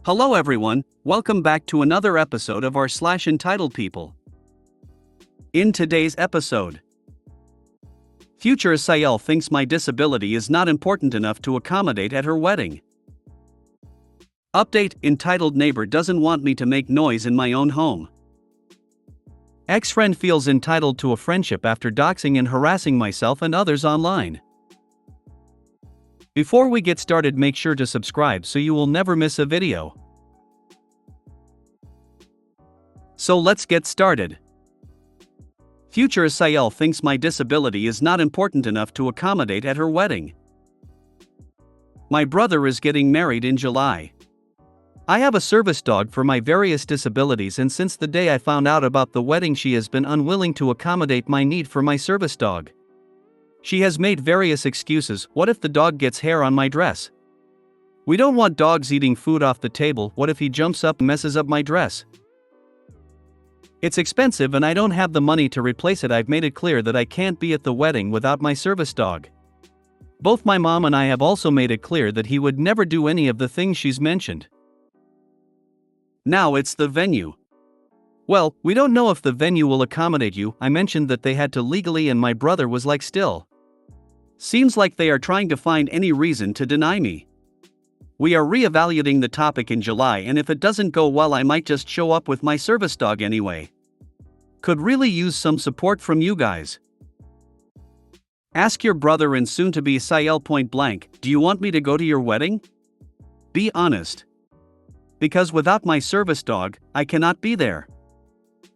Hello everyone, welcome back to another episode of our entitled people. In today's episode, future SIL thinks my disability is not important enough to accommodate at her wedding. Update: entitled neighbor doesn't want me to make noise in my own home. Ex-friend feels entitled to a friendship after doxing and harassing myself and others online. Before we get started, make sure to subscribe so you will never miss a video. So let's get started. Future SIL thinks my disability is not important enough to accommodate at her wedding. My brother is getting married in July. I have a service dog for my various disabilities, and since the day I found out about the wedding, she has been unwilling to accommodate my need for my service dog. She has made various excuses. What if the dog gets hair on my dress? We don't want dogs eating food off the table. What if he jumps up and messes up my dress? It's expensive and I don't have the money to replace it. I've made it clear that I can't be at the wedding without my service dog. Both my mom and I have also made it clear that he would never do any of the things she's mentioned. Now it's the venue. Well, we don't know if the venue will accommodate you. I mentioned that they had to legally, and my brother was like, still. Seems like they are trying to find any reason to deny me. We are re-evaluating the topic in July, and if it doesn't go well, I might just show up with my service dog anyway. Could really use some support from you guys. Ask your brother and soon-to-be SIL point blank, do you want me to go to your wedding? Be honest. Because without my service dog, I cannot be there.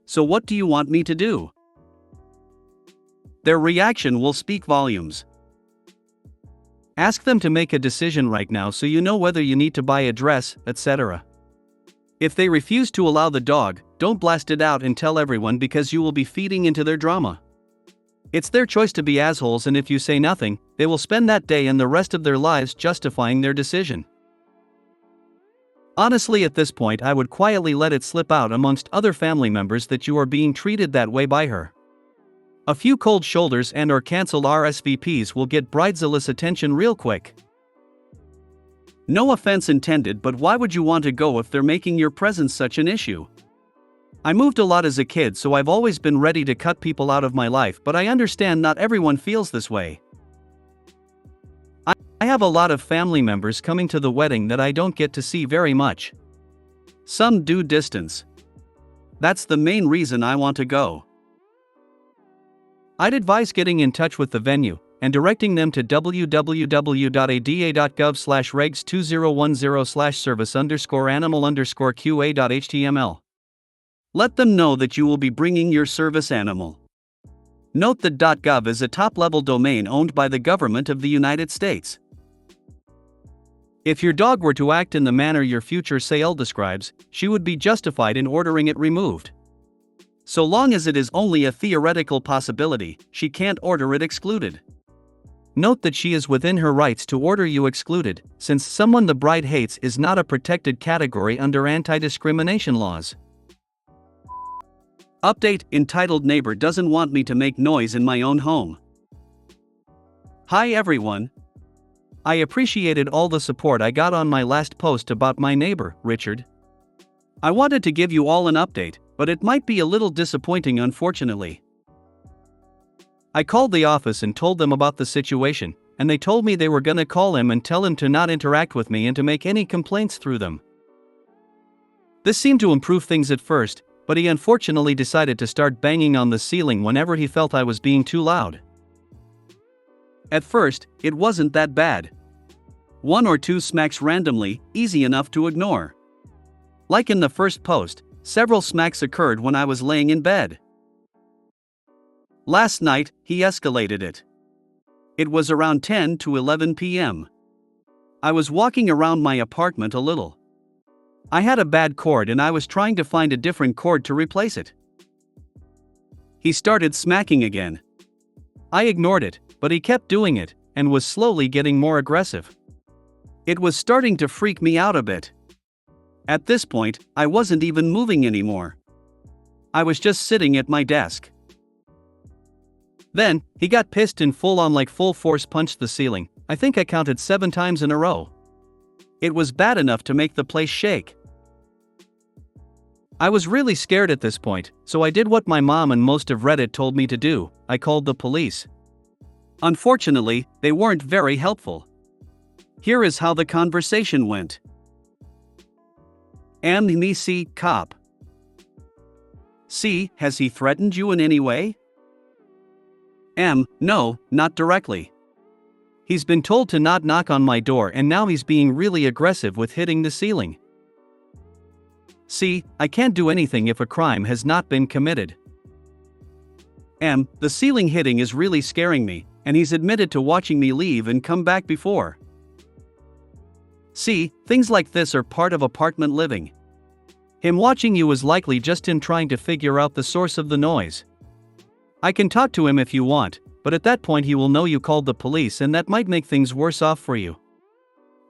So what do you want me to do? Their reaction will speak volumes. Ask them to make a decision right now so you know whether you need to buy a dress, etc. If they refuse to allow the dog, don't blast it out and tell everyone, because you will be feeding into their drama. It's their choice to be assholes, and if you say nothing, they will spend that day and the rest of their lives justifying their decision. Honestly, at this point, I would quietly let it slip out amongst other family members that you are being treated that way by her. A few cold shoulders and/or cancelled RSVPs will get bridezillas attention real quick. No offense intended, but why would you want to go if they're making your presence such an issue? I moved a lot as a kid, so I've always been ready to cut people out of my life, but I understand not everyone feels this way. I have a lot of family members coming to the wedding that I don't get to see very much. Some do distance. That's the main reason I want to go. I'd advise getting in touch with the venue and directing them to www.ada.gov/regs2010/service_animal_qa.html. Let them know that you will be bringing your service animal. Note that .gov is a top-level domain owned by the government of the United States. If your dog were to act in the manner your future SIL describes, she would be justified in ordering it removed. So long as it is only a theoretical possibility, she can't order it excluded. Note that she is within her rights to order you excluded, since someone the bride hates is not a protected category under anti-discrimination laws. Update: entitled neighbor doesn't want me to make noise in my own home. Hi everyone. I appreciated all the support I got on my last post about my neighbor, Richard. I wanted to give you all an update, but it might be a little disappointing, unfortunately. I called the office and told them about the situation, and they told me they were gonna call him and tell him to not interact with me and to make any complaints through them. This seemed to improve things at first, but he unfortunately decided to start banging on the ceiling whenever he felt I was being too loud. At first, it wasn't that bad. 1 or 2 smacks randomly, easy enough to ignore. Like in the first post, several smacks occurred when I was laying in bed. Last night, he escalated it. It was around 10 to 11 p.m. I was walking around my apartment a little. I had a bad cord and I was trying to find a different cord to replace it. He started smacking again. I ignored it, but he kept doing it, and was slowly getting more aggressive. It was starting to freak me out a bit. At this point, I wasn't even moving anymore. I was just sitting at my desk. Then, he got pissed and full force punched the ceiling. I think I counted 7 times in a row. It was bad enough to make the place shake. I was really scared at this point, so I did what my mom and most of Reddit told me to do. I called the police. Unfortunately, they weren't very helpful. Here is how the conversation went. Me C, cop. C, has he threatened you in any way? No, not directly. He's been told to not knock on my door and now he's being really aggressive with hitting the ceiling. C, I can't do anything if a crime has not been committed. The ceiling hitting is really scaring me, and he's admitted to watching me leave and come back before. C, things like this are part of apartment living. Him watching you is likely just him trying to figure out the source of the noise. I can talk to him if you want, but at that point he will know you called the police and that might make things worse off for you.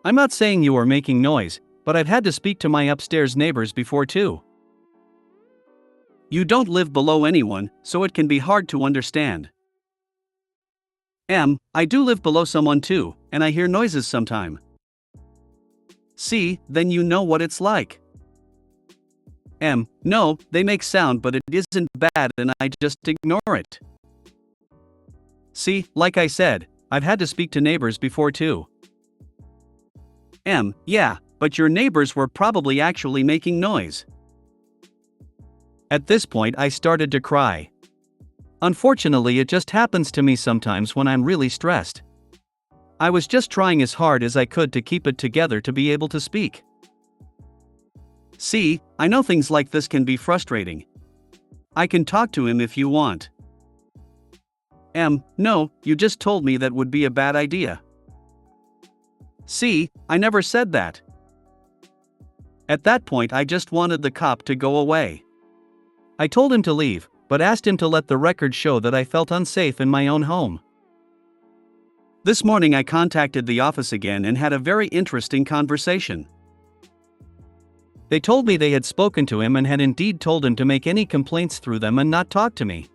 I'm not saying you are making noise, but I've had to speak to my upstairs neighbors before too. You don't live below anyone, so it can be hard to understand. I do live below someone too, and I hear noises sometime. C, then you know what it's like. No, they make sound but it isn't bad and I just ignore it. C, like I said, I've had to speak to neighbors before too. Yeah, but your neighbors were probably actually making noise. At this point I started to cry. Unfortunately, it just happens to me sometimes when I'm really stressed. I was just trying as hard as I could to keep it together to be able to speak. See, I know things like this can be frustrating. I can talk to him if you want. No, you just told me that would be a bad idea. See, I never said that. At that point I just wanted the cop to go away. I told him to leave, but asked him to let the record show that I felt unsafe in my own home. This morning I contacted the office again and had a very interesting conversation. They told me they had spoken to him and had indeed told him to make any complaints through them and not talk to me.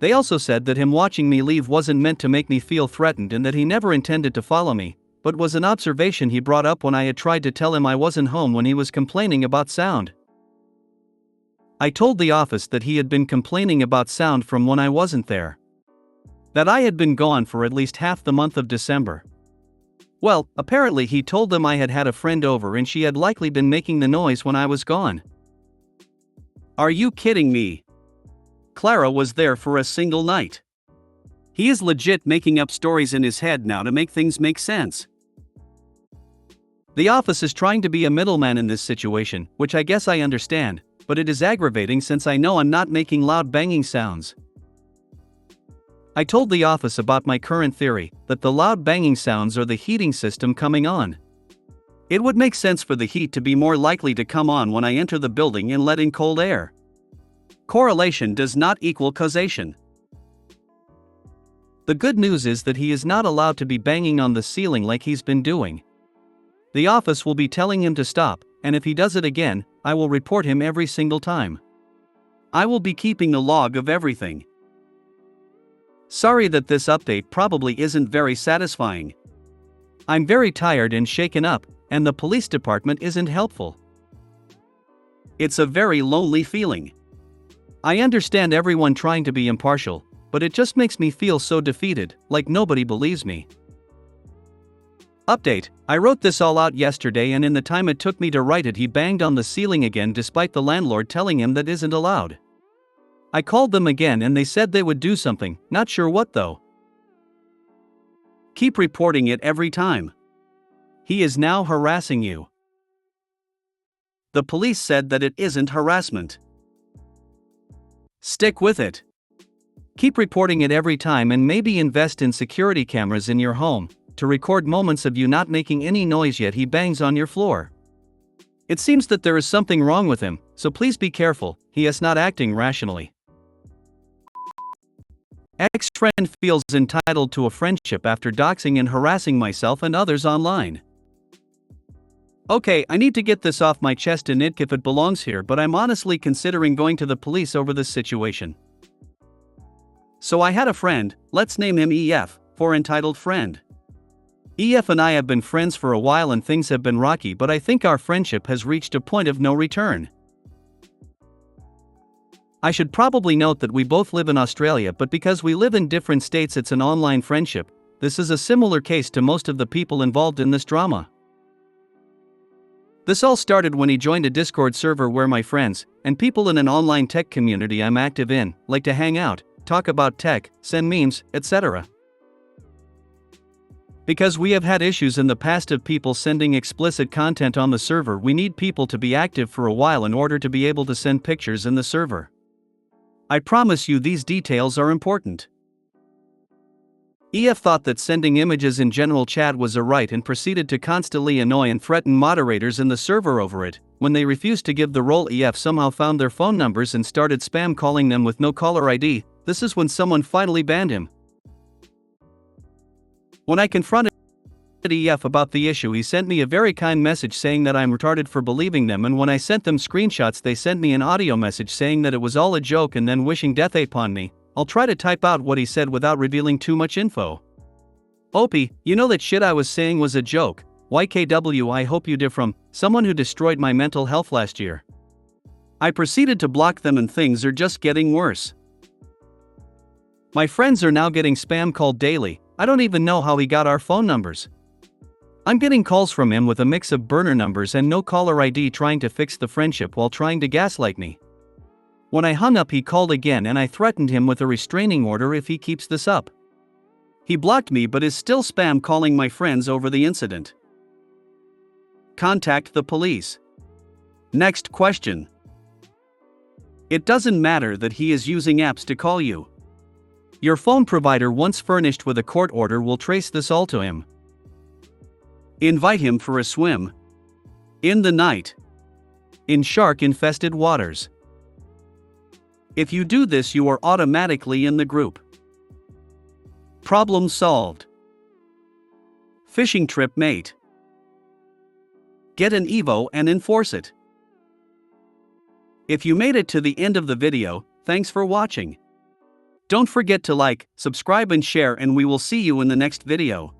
They also said that him watching me leave wasn't meant to make me feel threatened and that he never intended to follow me, but was an observation he brought up when I had tried to tell him I wasn't home when he was complaining about sound. I told the office that he had been complaining about sound from when I wasn't there. That I had been gone for at least half the month of December. Well, apparently he told them I had had a friend over and she had likely been making the noise when I was gone. Are you kidding me? Clara was there for a single night. He is legit making up stories in his head now to make things make sense. The office is trying to be a middleman in this situation, which I guess I understand, but it is aggravating since I know I'm not making loud banging sounds. I told the office about my current theory, that the loud banging sounds are the heating system coming on. It would make sense for the heat to be more likely to come on when I enter the building and let in cold air. Correlation does not equal causation. The good news is that he is not allowed to be banging on the ceiling like he's been doing. The office will be telling him to stop, and if he does it again, I will report him every single time. I will be keeping a log of everything. Sorry that this update probably isn't very satisfying. I'm very tired and shaken up, and the police department isn't helpful. It's a very lonely feeling. I understand everyone trying to be impartial, but it just makes me feel so defeated, like nobody believes me. Update: I wrote this all out yesterday and in the time it took me to write it he banged on the ceiling again despite the landlord telling him that isn't allowed. I called them again and they said they would do something, not sure what though. Keep reporting it every time. He is now harassing you. The police said that it isn't harassment. Stick with it. Keep reporting it every time and maybe invest in security cameras in your home to record moments of you not making any noise yet he bangs on your floor. It seems that there is something wrong with him, so please be careful, he is not acting rationally. Ex-friend feels entitled to a friendship after doxing and harassing myself and others online. Okay, I need to get this off my chest and if it belongs here, but I'm honestly considering going to the police over this situation. So I had a friend, let's name him EF, for entitled friend. EF and I have been friends for a while and things have been rocky, but I think our friendship has reached a point of no return. I should probably note that we both live in Australia, but because we live in different states, it's an online friendship. This is a similar case to most of the people involved in this drama. This all started when he joined a Discord server where my friends, and people in an online tech community I'm active in, like to hang out, talk about tech, send memes, etc. Because we have had issues in the past of people sending explicit content on the server, we need people to be active for a while in order to be able to send pictures in the server. I promise you these details are important. EF thought that sending images in general chat was a right and proceeded to constantly annoy and threaten moderators in the server over it. When they refused to give the role, EF somehow found their phone numbers and started spam calling them with no caller ID. This is when someone finally banned him. When I confronted EF about the issue, he sent me a very kind message saying that I'm retarded for believing them, and when I sent them screenshots they sent me an audio message saying that it was all a joke and then wishing death upon me. I'll try to type out what he said without revealing too much info. Opie, you know that shit I was saying was a joke. YKW, I hope you did, from someone who destroyed my mental health last year. I proceeded to block them and things are just getting worse. My friends are now getting spam called daily. I don't even know how he got our phone numbers. I'm getting calls from him with a mix of burner numbers and no caller ID trying to fix the friendship while trying to gaslight me. When I hung up he called again and I threatened him with a restraining order if he keeps this up. He blocked me but is still spam calling my friends over the incident. Contact the police. Next question. It doesn't matter that he is using apps to call you. Your phone provider, once furnished with a court order, will trace this all to him. Invite him for a swim. In the night. In shark-infested waters. If you do this, you are automatically in the group. Problem solved. Fishing trip mate. Get an Evo and enforce it. If you made it to the end of the video, thanks for watching. Don't forget to like, subscribe and share, and we will see you in the next video.